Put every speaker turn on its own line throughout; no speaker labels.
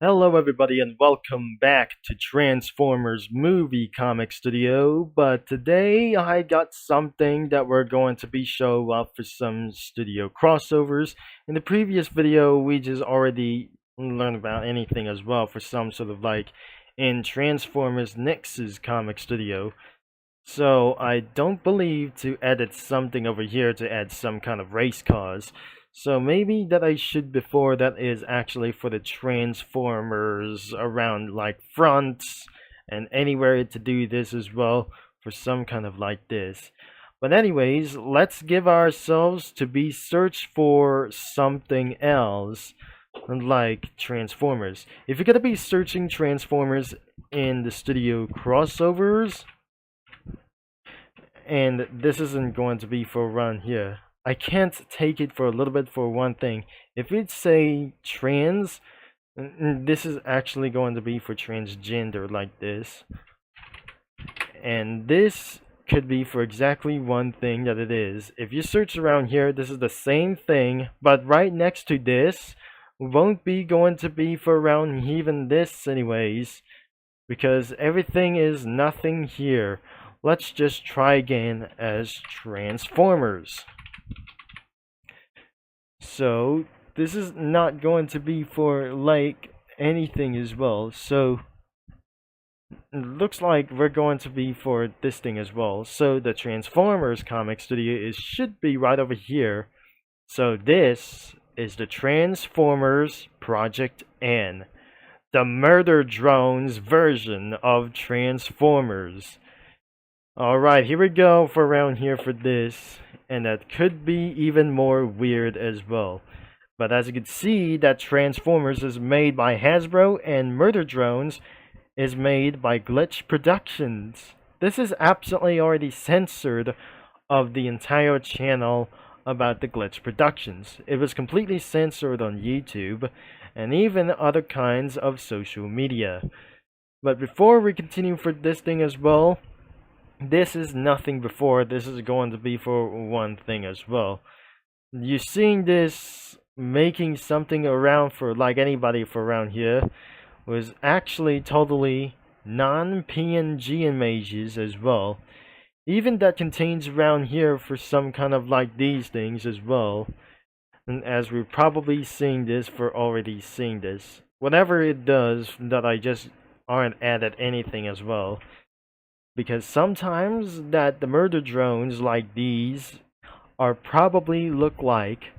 Hello everybody and welcome back to Transformers Movie Comic Studio, but today I got something that we're going to be show up for some studio crossovers. In the previous video we just already learned about anything as well for some sort of like in Transformers Nexus Comic Studio. So I don't believe to edit something over here to add some kind of race cars. So maybe that I should before that is actually for the Transformers around like fronts and anywhere to do this as well for some kind of like this. But anyways, let's give ourselves to be search for something else like Transformers. If you're gonna be searching Transformers in the studio crossovers, and this isn't going to be for run here. I can't take it for a little bit for one thing. If it say trans, this is actually going to be for transgender like this. And this could be for exactly one thing that it is. If you search around here, this is the same thing, but right next to this won't be going to be for around even this anyways, because everything is nothing here. Let's just try again as Transformers. So this is not going to be for like anything as well. So it looks like we're going to be for this thing as well. So the Transformers comic studio should be right over here. So this is the Transformers Project N, the murder drones version of Transformers. Alright, here we go for around here for this, and that could be even more weird as well. But as you can see, that Transformers is made by Hasbro and Murder Drones is made by Glitch Productions. This is absolutely already censored of the entire channel about the Glitch Productions. It was completely censored on YouTube and even other kinds of social media. But before we continue for this thing as well, this is nothing before, this is going to be for one thing as well. You're seeing this making something around for like anybody for around here was actually totally non-PNG images as well. Even that contains around here for some kind of like these things as well. And as we're probably seeing this for already seeing this. Whatever it does that I just aren't added anything as well. Because sometimes that the murder drones like these are probably look like,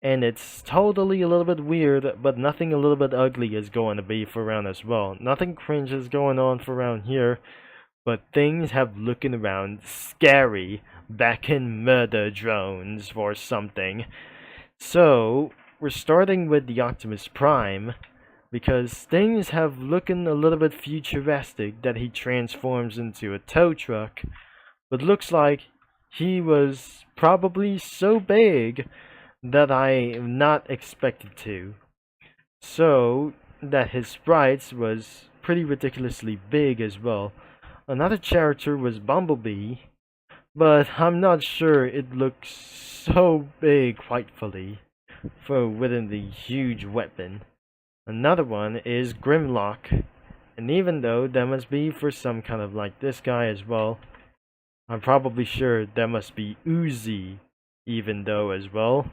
and it's totally a little bit weird, but nothing a little bit ugly is going to be for around as well. Nothing cringe is going on for around here, but things have looking around scary back in murder drones or something. So we're starting with the Optimus Prime, because things have looking a little bit futuristic that he transforms into a tow truck, but looks like he was probably so big that I am not expected to. So that his sprites was pretty ridiculously big as well. Another character was Bumblebee, but I'm not sure it looks so big quite fully for within the huge weapon. Another one is Grimlock, and even though that must be for some kind of like this guy as well, I'm probably sure that must be Uzi, even though as well.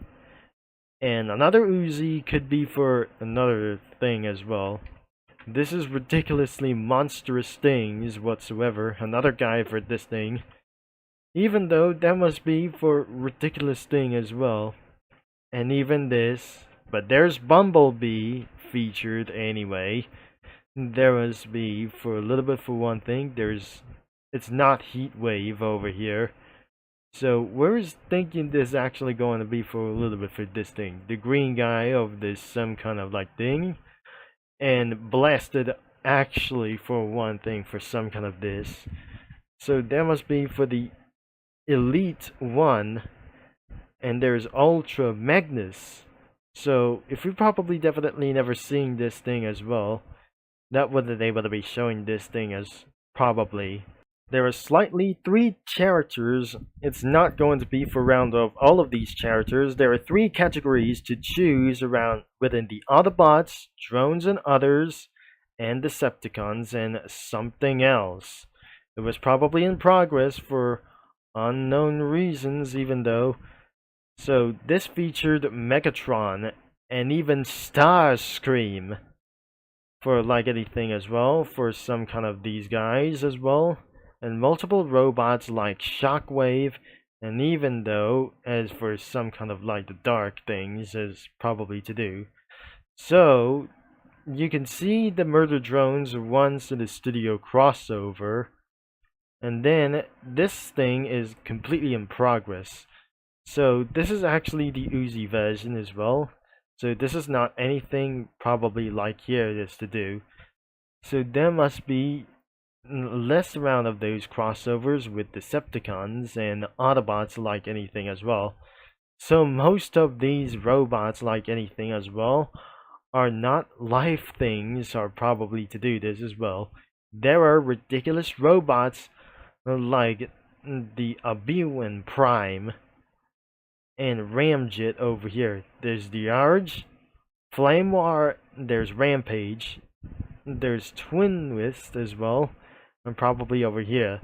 And another Uzi could be for another thing as well. This is ridiculously monstrous things whatsoever, another guy for this thing. Even though that must be for ridiculous thing as well. And even this, but there's Bumblebee featured anyway. There must be for a little bit for one thing. It's not Heatwave over here. So where's thinking this actually going to be for a little bit for this thing? The green guy of this some kind of like thing, and Blasted actually for one thing for some kind of this. So there must be for the Elite one, and there's Ultra Magnus. So if we probably definitely never seen this thing as well, that would they able to be showing this thing as probably There are slightly 3 characters. It's not going to be for round of all of these characters. There are 3 categories to choose around within the Autobots, drones and others, and Decepticons, and something else. It was probably in progress for unknown reasons, even though. So this featured Megatron and even Starscream for like anything as well, for some kind of these guys as well, and multiple robots like Shockwave, and even though as for some kind of like the dark things is probably to do. So you can see the murder drones once in the studio crossover, and then this thing is completely in progress. So this is actually the Uzi version as well. So this is not anything probably like here it is to do. So there must be less round of those crossovers with Decepticons and Autobots like anything as well. So most of these robots like anything as well are not life things are probably to do this as well. There are ridiculous robots like the Abiwan Prime and Ramjet over here. There's the Arge, Flame War, there's Rampage, there's Twin Twist as well, and probably over here.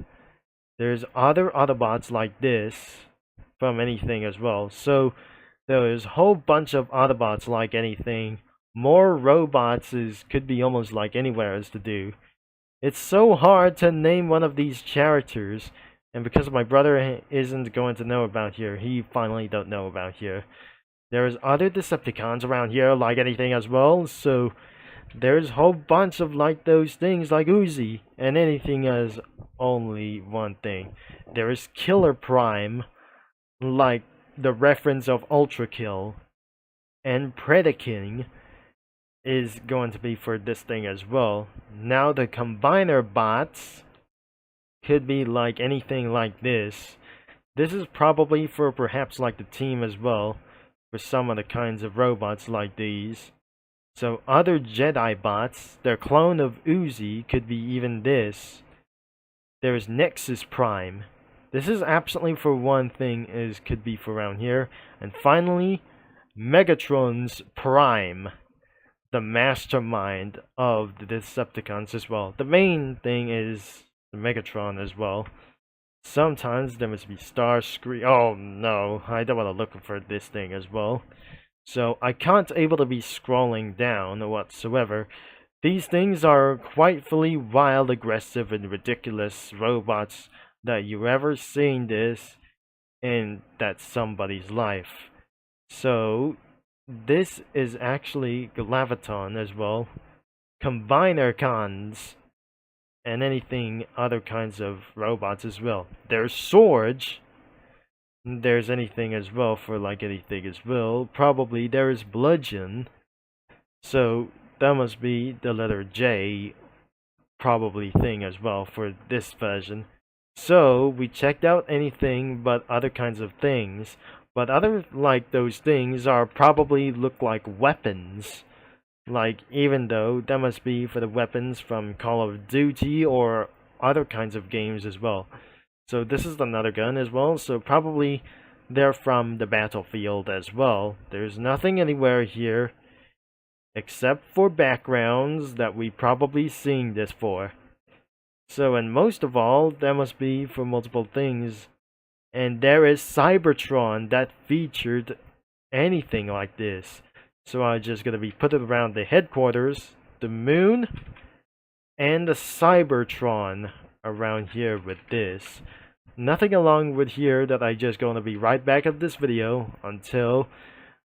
There's other Autobots like this from anything as well. So there's a whole bunch of Autobots like anything. More robots could be almost like anywhere as to do. It's so hard to name one of these characters, and because my brother isn't going to know about here, he finally don't know about here. There's other Decepticons around here like anything as well, so there's a whole bunch of like those things like Uzi, and anything as only one thing. There is Killer Prime, like the reference of Ultra Kill, and Predaking is going to be for this thing as well. Now the Combiner bots could be like anything like this. This is probably for perhaps like the team as well, for some of the kinds of robots like these. So other Jedi bots, their clone of Uzi could be even this. There's Nexus Prime. This is absolutely for one thing could be for around here. And finally, Megatron's Prime, the mastermind of the Decepticons as well. The main thing is the Megatron as well. Sometimes there must be Starscream. Oh no, I don't want to look for this thing as well. So I can't able to be scrolling down whatsoever. These things are quite fully wild, aggressive, and ridiculous robots that you ever seen this in that somebody's life. So this is actually Glaviton as well, Combiner Cons, and anything other kinds of robots as well. There's Swords. There's anything as well for like anything as well. Probably there is Bludgeon. So that must be the letter J probably thing as well for this version. So we checked out anything but other kinds of things. But other like those things are probably look like weapons. Like even though that must be for the weapons from Call of Duty or other kinds of games as well. So this is another gun as well, so probably they're from the battlefield as well. There's nothing anywhere here except for backgrounds that we probably seen this for. So, and most of all, that must be for multiple things. And there is Cybertron that featured anything like this. So I'm just gonna be putting around the headquarters, the moon, and the Cybertron around here with this. Nothing along with here that I just gonna be right back at this video until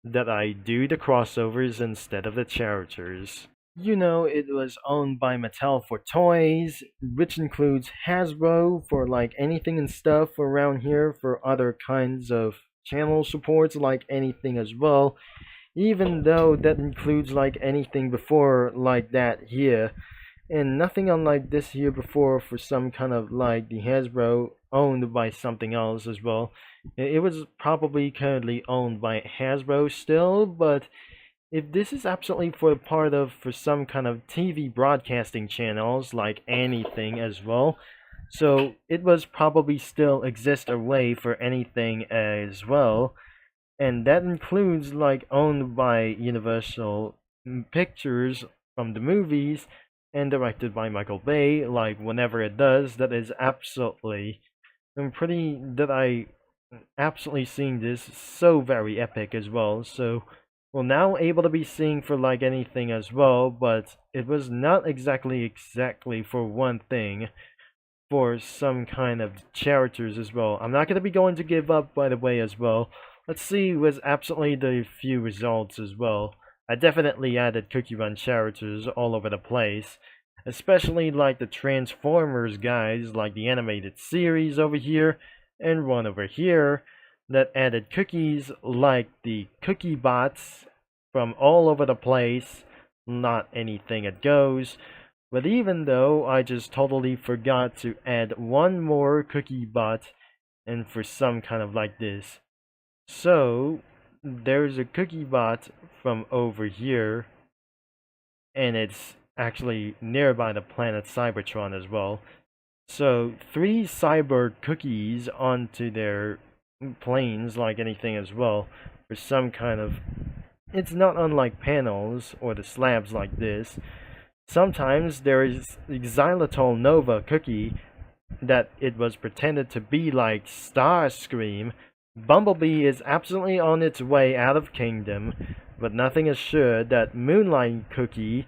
that I do the crossovers instead of the characters. You know, it was owned by Mattel for toys, which includes Hasbro for like anything and stuff around here for other kinds of channel supports like anything as well. Even though that includes like anything before like that here. And nothing unlike this here before for some kind of like the Hasbro owned by something else as well. It was probably currently owned by Hasbro still, but if this is absolutely for some kind of TV broadcasting channels like anything as well, So it was probably still exist a way for anything as well, and that includes like owned by Universal Pictures from the movies and directed by Michael Bay. Like whenever it does, that is absolutely I'm pretty that I absolutely seeing this so very epic as well. So we're now able to be seeing for like anything as well, but it was not exactly for one thing, for some kind of characters as well. I'm not going to be going to give up, by the way, as well. Let's see with absolutely the few results as well. I definitely added Cookie Run characters all over the place, especially like the Transformers guys, like the animated series over here, and one over here, that added cookies like the Cookie Bots from all over the place, not anything that goes. But even though I just totally forgot to add one more cookie bot and for some kind of like this. So there's a cookie bot from over here, and it's actually nearby the planet Cybertron as well. So 3 cyber cookies onto their planes like anything as well for some kind of, it's not unlike panels or the slabs like this. Sometimes there is Xylitol Nova cookie that it was pretended to be like Starscream. Bumblebee is absolutely on its way out of Kingdom, but nothing is sure that Moonlight cookie,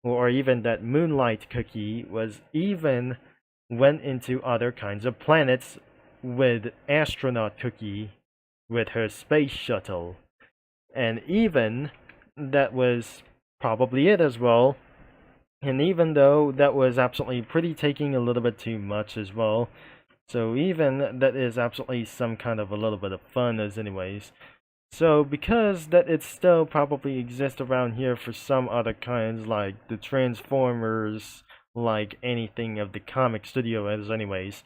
or even that Moonlight cookie, was even went into other kinds of planets with Astronaut cookie with her space shuttle. And even that was probably it as well. And even though that was absolutely pretty taking a little bit too much as well, so even that is absolutely some kind of a little bit of fun as anyways. So because that it still probably exists around here for some other kinds like the Transformers, like anything of the comic studio as anyways.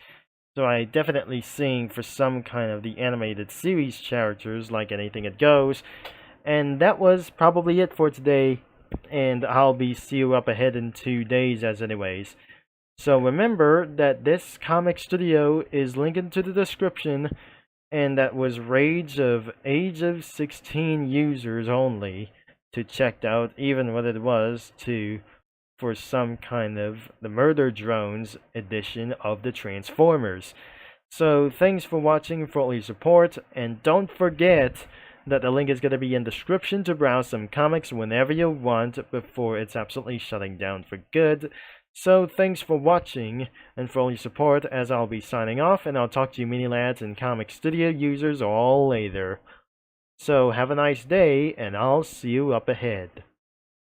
So I definitely seeing for some kind of the animated series characters like anything it goes. And that was probably it for today, and I'll be see you up ahead in 2 days as anyways. So remember that this comic studio is linked into the description, and that was age of 16 users only to check out even what it was to for some kind of the Murder Drones edition of the Transformers. So thanks for watching, for all your support, and don't forget that the link is going to be in the description to browse some comics whenever you want before it's absolutely shutting down for good. So thanks for watching and for all your support, as I'll be signing off, and I'll talk to you mini lads and comic studio users all later. So have a nice day, and I'll see you up ahead.